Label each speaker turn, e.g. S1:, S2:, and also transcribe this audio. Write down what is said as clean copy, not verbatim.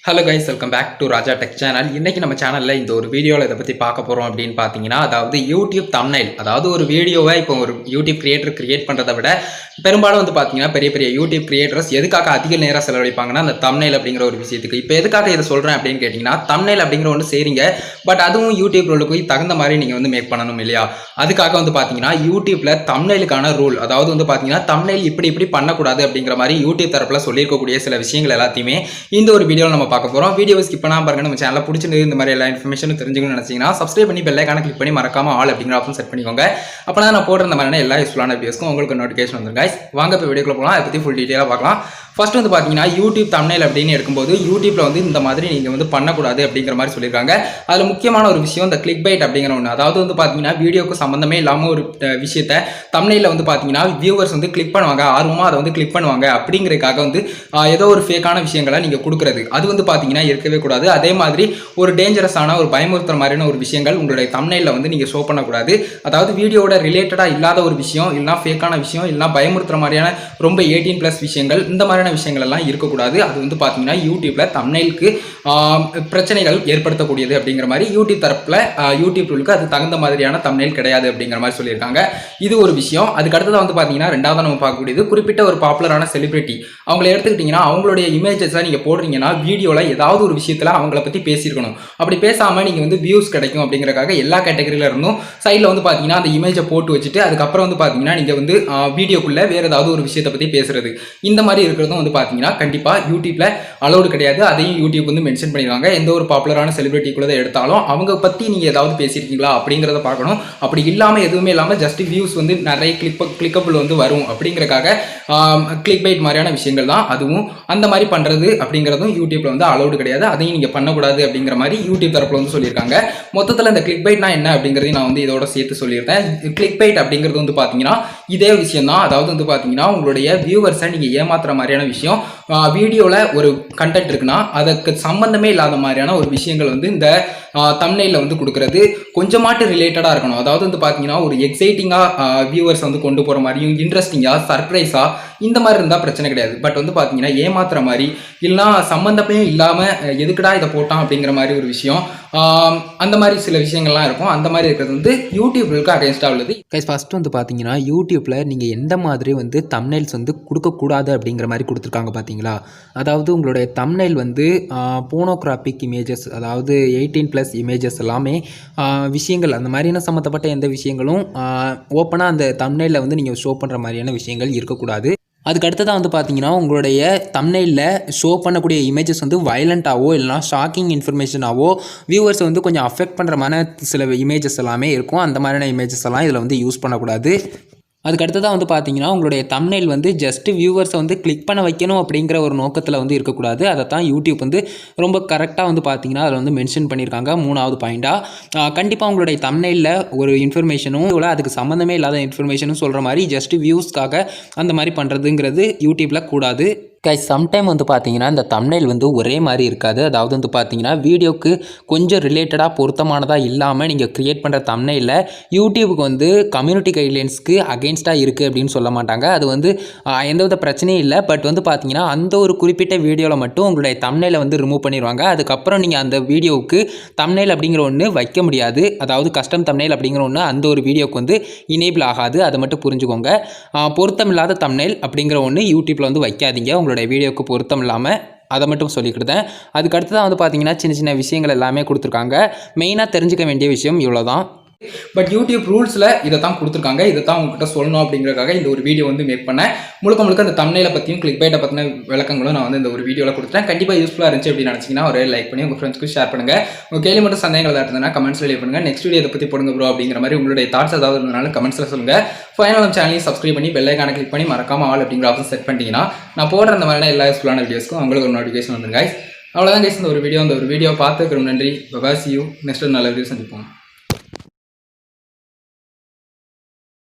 S1: Hello guys, welcome back to Raja tech channel. இன்றைக்கி நம்ம சேனலில் இந்த ஒரு வீடியோவில் இதை பற்றி பார்க்க போகிறோம் அப்படின்னு பார்த்தீங்கன்னா, அதாவது யூடியூப் தம்ப்நெயில். அதாவது ஒரு வீடியோவை இப்போ ஒரு யூடியூப் கிரியேட் பண்ணுறதை விட பெரும்பாலும் வந்து பார்த்தீங்கன்னா பெரிய பெரிய யூடியூப் கிரியேட்டர்ஸ் எதுக்காக அதிக நேரம் செலவழிப்பாங்கன்னா அந்த தம்ப்நெயில் அப்படிங்கிற ஒரு விஷயத்துக்கு. இப்போ எதுக்காக இதை சொல்கிறேன் அப்படின்னு கேட்டிங்கன்னா, தம்ப்நெயில் அப்படிங்கிற ஒன்று செய்கிறீங்க, பட் அதுவும் யூடியூப் ரூலுக்கு தகுந்த மாதிரி நீங்கள் வந்து மேக் பண்ணணும் இல்லையா? அதுக்காக வந்து பார்த்தீங்கன்னா யூடியூப்பில் தம்ப்நெயிலுக்கான ரூல், அதாவது வந்து பார்த்தீங்கன்னா தம்ப்நெயில் இப்படி பண்ணக்கூடாது அப்படிங்கிற மாதிரி யூடியூப் தரப்பில் சொல்லியிருக்கக்கூடிய சில விஷயங்கள் எல்லாத்தையுமே இந்த ஒரு வீடியோவில் நம்ம பார்க்க போகிறோம். வீடியோ ஸ்கிப் பண்ணாம பாருங்க. நம்ம சேனலை பிடிச்சிருந்து இந்த மாதிரி எல்லா இன்ஃபர்மேஷனும் தெரிஞ்சுக்கணும்னு நினைச்சீங்கன்னா சப்ஸ்கிரைப் பண்ணி பெல் ஐகானை கிளிக் பண்ணி மறக்காம ஆல் அப்படிங்கிற ஆப்ஷன் செட் பண்ணிக்கோங்க. அப்போ நான் போடுற இந்த மாதிரியான எல்லா யூஸ்ஃபுல்லான வீடியோஸ்க்கும் உங்களுக்கு நோட்டிஃபிகேஷன் வந்துடும். கைஸ், வாங்க இப்போ வீடியோக்குள்ள போகலாம். அதை பற்றி ஃபுல் டீட்டெயிலாக பார்க்கலாம். ஃபர்ஸ்ட் வந்து பார்த்தீங்கன்னா யூடியூப் தம்ப்நெயில் அப்படின்னு எடுக்கும்போது யூடியூப்ல வந்து இந்த மாதிரி நீங்கள் வந்து பண்ணக்கூடாது அப்படிங்கிற மாதிரி சொல்லியிருக்காங்க. அதில் முக்கியமான ஒரு விஷயம் இந்த கிளிக் பைட் அப்படிங்கிற ஒன்று. அதாவது வந்து பார்த்தீங்கன்னா வீடியோக்கு சம்மந்தமே இல்லாமல் ஒரு விஷயத்தை தம்ப்நெயிலில் வந்து பார்த்தீங்கன்னா வியூவர்ஸ் வந்து கிளிக் பண்ணுவாங்க, ஆர்வமாக அதை வந்து கிளிக் பண்ணுவாங்க அப்படிங்கிறதுக்காக வந்து ஏதோ ஒரு ஃபேக்கான விஷயங்களை நீங்கள் கொடுக்குறது, அது வந்து பார்த்தீங்கன்னா இருக்கவே கூடாது. அதே மாதிரி ஒரு டேஞ்சரஸான ஒரு பயமுறுத்துற மாதிரியான ஒரு விஷயங்கள் உங்களுடைய தம்ப்நெயிலில் வந்து நீங்கள் ஷோ பண்ணக்கூடாது. அதாவது வீடியோட ரிலேட்டடாக இல்லாத ஒரு விஷயம், இல்லைனா ஃபேக்கான விஷயம், இல்லைனா பயமுறுத்துற மாதிரியான ரொம்ப 18+ விஷயங்கள், இந்த மாதிரி விஷயங்கள் எல்லாம் இருக்கக்கூடாது. அது வந்து பார்த்தீங்கன்னா யூடியூப்ல தம்ப்நெயிலுக்கு பிரச்சனைகள் ஏற்படுத்தக்கூடியது அப்படிங்கிற மாதிரி யூடியூப் தரப்புல யூடியூப் ரூலுக்கு அது தகுந்த மாதிரியான தம்ப்நெயில் கிடையாது அப்படிங்கிற மாதிரி சொல்லியிருக்காங்க. இது ஒரு விஷயம். அதுக்கு அடுத்தது வந்து பார்த்தீங்கன்னா ரெண்டாவது நம்ம பார்க்கக்கூடியது குறிப்பிட்ட ஒரு பாப்புலரான செலிபிரிட்டி அவங்களை எடுத்துக்கிட்டீங்கன்னா அவங்களுடைய இமேஜஸ் நீங்க போடுறீங்கன்னா வீடியோல ஏதாவது ஒரு விஷயத்துல அவங்கள பத்தி பேசியிருக்கணும். அப்படி பேசாம நீங்க வந்து வியூஸ் கிடைக்கும் அப்படிங்கறக்காக எல்லா கேட்டகரியில இருந்தும் சைட்ல வந்து பார்த்தீங்கன்னா அந்த இமேஜை போட்டு வச்சுட்டு அதுக்கப்புறம் வந்து பார்த்தீங்கன்னா நீங்க வந்து வீடியோக்குள்ள வேற ஏதாவது ஒரு விஷயத்தை பத்தி பேசுறது, இந்த மாதிரி இருக்கிறதும் வந்து பாத்தீங்கன்னா கண்டிப்பா யூடியூப்ல அலோடு கிடையாது. அதையும் யூடியூப் வந்து மென்ஷன் பண்ணிருக்காங்க. எந்த ஒரு பாப்புலரான செலிபிரிட்டிக்குள்ள எடுத்தாலும் அவங்க பத்தி நீங்க ஏதாவது பேசியிருக்கீங்களா அப்படிங்கறத பார்க்கணும். அப்படி இல்லாம எதுவுமே இல்லாம ஜஸ்ட் வியூஸ் வந்து நிறைய கிளிக்கபிள் வந்து வரும் அப்படிங்கறக்காக கிளிக் பைட் மாதிரியான விஷயங்கள் தான் அதுவும். அந்த மாதிரி பண்றது அப்படிங்கறதும் யூடியூப்ல வந்து அலோடு கிடையாது. அதையும் நீங்க பண்ணக்கூடாது அப்படிங்கிற மாதிரி யூடியூப் தரப்புல வந்து சொல்லியிருக்காங்க. மொத்தத்தில் இந்த கிளிக் பைட்னா என்ன அப்படிங்கறதையும் நான் வந்து இதோட சேர்த்து சொல்லியிருந்தேன். கிளிக் பைட் அப்படிங்கிறது வந்து பாத்தீங்கன்னா இதே விஷயம் தான். அதாவது வந்து பாத்தீங்கன்னா உங்களுடைய வியூவர்ஸை நீங்க ஏமாத்துற மாதிரியான விஷயம், வீடியோல ஒரு கண்டென்ட் இருக்குன்னா அதுக்கு சம்பந்தமே இல்லாத மாதிரியான ஒரு விஷயங்கள் வந்து இந்த தம்ப்நெயில்ல வந்து கொடுக்கறது கொஞ்சமாட்டு ரிலேட்டடா இருக்கணும். அதாவது வந்து பாத்தீங்கன்னா ஒரு எக்ஸைட்டிங்கா வியூவர்ஸ் வந்து கொண்டு போற மாதிரியும் இன்ட்ரெஸ்டிங்கா சர்ப்ரைஸா இந்த மாதிரி இருந்தா பிரச்சனை கிடையாது. பட் வந்து பாத்தீங்கன்னா ஏமாத்துற மாதிரி இல்லைன்னா சம்பந்தமே இல்லாம எதுக்குடா இதை போட்டான் அப்படிங்கிற மாதிரி ஒரு விஷயம், அந்த மாதிரி சில விஷயங்கள்லாம் இருக்கும். அந்த மாதிரி இருக்கிறது வந்து யூடியூப்க்கு அகைன்ஸ்டா உள்ளது.
S2: ஃபர்ஸ்ட் வந்து பார்த்தீங்கன்னா யூடியூப்ல நீங்கள் எந்த மாதிரி வந்து தம்ப்நெயில்ஸ் வந்து கொடுக்கக்கூடாது அப்படிங்கிற மாதிரி கொடுத்துருக்காங்க பார்த்தீங்களா? அதாவது உங்களுடைய தம்ப்நெயில் வந்து போனோகிராபிக் இமேஜஸ், அதாவது 18+ இமேஜஸ் எல்லாமே விஷயங்கள் அந்த மாதிரியான சம்மந்தப்பட்ட எந்த விஷயங்களும் ஓப்பனாக அந்த தம்ப்நெயிலில் வந்து நீங்கள் ஷோ பண்ணுற மாதிரியான விஷயங்கள் இருக்கக்கூடாது. அதுக்கு அடுத்ததாக வந்து பார்த்தீங்கன்னா உங்களுடைய தம்ப்நெயிலில் ஷோ பண்ணக்கூடிய இமேஜஸ் வந்து வயலண்ட்டாவோ இல்லைனா ஷாக்கிங் இன்ஃபர்மேஷனாவோ வியூவர்ஸை வந்து கொஞ்சம் அஃபெக்ட் பண்ணுற மாதிரி சில இமேஜஸ் எல்லாமே இருக்கும். அந்த மாதிரியான இமேஜஸ் எல்லாம் இதில் வந்து யூஸ் பண்ணக்கூடாது. அதுக்கு அடுத்ததாக வந்து பார்த்தீங்கன்னா உங்களுடைய தம்ப்நெயில் வந்து ஜஸ்ட் வியூவர்ஸை வந்து கிளிக் பண்ண வைக்கணும் அப்படிங்கிற ஒரு நோக்கத்தில் வந்து இருக்கக்கூடாது. அதை தான் யூடியூப் வந்து ரொம்ப கரெக்டாக வந்து பார்த்தீங்கன்னா அதில் வந்து மென்ஷன் பண்ணியிருக்காங்க. 3வது பாயிண்டாக கண்டிப்பாக உங்களுடைய தம்ப்நெயிலில் ஒரு இன்ஃபர்மேஷனும் இல்லை அதுக்கு சம்மந்தமே இல்லாத இன்ஃபர்மேஷனும் சொல்கிற மாதிரி ஜஸ்ட் வியூஸ்க்காக அந்த மாதிரி பண்ணுறதுங்கிறது யூடியூப்பில் கூடாது. கைஸ், சம்டைம் வந்து பார்த்தீங்கன்னா இந்த தம்ப்நெயில் வந்து ஒரே மாதிரி இருக்காது. அதாவது வந்து பார்த்தீங்கன்னா வீடியோக்கு கொஞ்சம் ரிலேட்டடாக பொருத்தமானதாக இல்லாமல் நீங்கள் க்ரியேட் பண்ணுற தம்ப்நெயிலில் யூடியூபுக்கு வந்து கம்யூனிட்டி கைட்லைன்ஸ்க்கு அகெயின்ஸ்டாக இருக்குது அப்படின்னு சொல்ல மாட்டாங்க. அது வந்து எந்தவித பிரச்சனையும் இல்லை. பட் வந்து பார்த்தீங்கன்னா அந்த ஒரு குறிப்பிட்ட வீடியோவில் மட்டும் உங்களுடைய தம்ப்நெயிலை வந்து ரிமூவ் பண்ணிடுவாங்க. அதுக்கப்புறம் நீங்கள் அந்த வீடியோவுக்கு தம்ப்நெயில் அப்படிங்கிற ஒன்று வைக்க முடியாது. அதாவது கஸ்டம் தம்ப்நெயில் அப்படிங்கிற ஒன்று அந்த ஒரு வீடியோக்கு வந்து இனேபிள் ஆகாது. அதை மட்டும் புரிஞ்சுக்கோங்க. பொருத்தமில்லாத தம்ப்நெயில் அப்படிங்கிற ஒன்று யூடியூப்பில் வந்து வைக்காதீங்க. உங்களுடைய வீடியோக்கு பொருத்தம் இல்லாமல் அதை மட்டும் சொல்லிக்கிட்டேன். அதுக்கு அடுத்ததான் வந்து பார்த்தீங்கன்னா சின்ன சின்ன விஷயங்கள் எல்லாமே கொடுத்துருக்காங்க. மெயினாக தெரிஞ்சுக்க வேண்டிய விஷயம் இவ்வளோதான்.
S1: பட் யூடியூப் ரூல்ஸில் இதை தான் கொடுத்துருக்காங்க. இதை தான் உங்ககிட்ட சொல்லணும் அப்படிங்கிறதுக்காக இந்த ஒரு வீடியோ வந்து மேக் பண்ணேன். முழுக்க அந்த தம்ப்நெயிலை பற்றியும் கிளிக் பைட்டை பற்றின விளக்கங்களும் நான் வந்து இந்த ஒரு வீடியோவில் கொடுத்துட்டேன். கண்டிப்பாக யூஸ்ஃபுல்லாக இருந்துச்சு அப்படின்னு நினச்சிங்கன்னா ஒரு லைக் பண்ணி உங்கள் ஃப்ரெண்ட்ஸ்க்கு ஷேர் பண்ணுங்கள். உங்கள் கேள்வி மட்டும் சந்தேகங்கள் ஏதாவது இருந்ததுன்னா கமெண்ட்ஸில் லீவ் பண்ணுங்கள். நெக்ஸ்ட் வீடியோ இதை பற்றி போடுங்க ப்ரோ அப்படிங்கிற மாதிரி உங்களுடைய தாட்ஸ் ஏதாவது இருந்ததுனால கமெண்ட்ஸில் சொல்லுங்கள். ஃபைனல் நம்ம சேனலையும் சப்ஸ்கிரைப் பண்ணி பெல் ஐகானை கிளிக் பண்ணி மறக்காம ஆல் அப்படிங்கிற ஆப்ஷன் செட் பண்ணிட்டீங்கன்னா நான் போடுற அந்த மாதிரியான எல்லா யூஸ்ஃபுல்லான வீடியோஸ்க்கும் உங்களுக்கு ஒரு நோட்டிஃபிகேஷன் வந்துருங்க. அவ்வளோதான் கைஸ் இந்த ஒரு வீடியோ பார்த்துக்கிறோம். நன்றி. Bye bye, see you. நெக்ஸ்ட் நல்ல வீடியோ சந்திப்போம்.